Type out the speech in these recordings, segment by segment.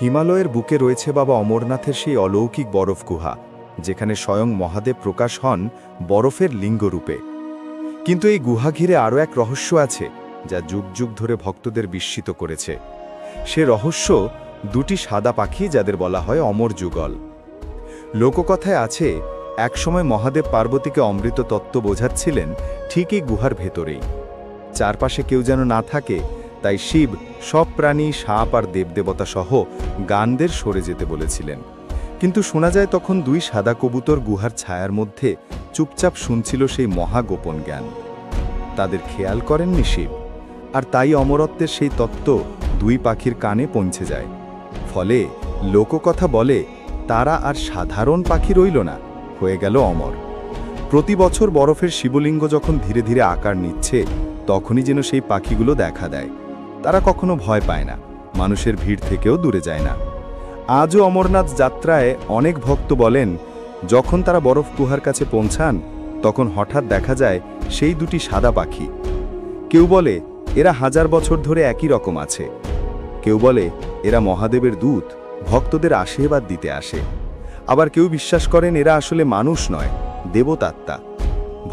হিমালয়ের বুকে রয়েছে বাবা অমরনাথের সেই অলৌকিক বরফ গুহা, যেখানে স্বয়ং মহাদেব প্রকাশ হন বরফের লিঙ্গরূপে। কিন্তু এই গুহা ঘিরে আরও এক রহস্য আছে, যা যুগ যুগ ধরে ভক্তদের বিস্মিত করেছে। সে রহস্য দুটি সাদা পাখি, যাদের বলা হয় অমর যুগল। লোককথায় আছে, একসময় মহাদেব পার্বতীকে অমৃত তত্ত্ব বোঝাচ্ছিলেন ঠিক এই গুহার ভেতরেই। চারপাশে কেউ যেন না থাকে, তাই শিব সব প্রাণী, সাপ আর দেবদেবতা সহ গানদের সরে যেতে বলেছিলেন। কিন্তু শোনা যায় তখন দুই সাদা কবুতর গুহার ছায়ার মধ্যে চুপচাপ শুনছিল সেই মহাগোপন জ্ঞান। তাদের খেয়াল করেননি শিব, আর তাই অমরত্বের সেই তত্ত্ব দুই পাখির কানে পৌঁছে যায়। ফলে লোককথা বলে, তারা আর সাধারণ পাখি রইল না, হয়ে গেল অমর। প্রতি বছর বরফের শিবলিঙ্গ যখন ধীরে ধীরে আকার নিচ্ছে, তখনই যেন সেই পাখিগুলো দেখা দেয়। তারা কখনো ভয় পায় না, মানুষের ভিড় থেকেও দূরে যায় না। আজও অমরনাথ যাত্রায় অনেক ভক্ত বলেন, যখন তারা বরফ গুহার কাছে পৌঁছান, তখন হঠাৎ দেখা যায় সেই দুটি সাদা পাখি। কেউ বলে এরা 1000 বছর ধরে একই রকম আছে, কেউ বলে এরা মহাদেবের দূত, ভক্তদের আশীর্বাদ দিতে আসে। আবার কেউ বিশ্বাস করেন এরা আসলে মানুষ নয়, দেবতাত্মা।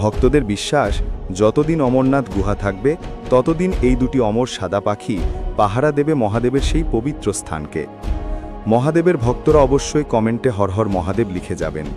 ভক্তদের বিশ্বাস, যতদিন অমরনাথ গুহা থাকবে, ততদিন এই দুটি অমর সাদা পাখি পাহারা দেবে মহাদেবের সেই পবিত্র স্থানকে। মহাদেবের ভক্তরা অবশ্যই কমেন্টে হর হর মহাদেব লিখে যাবেন।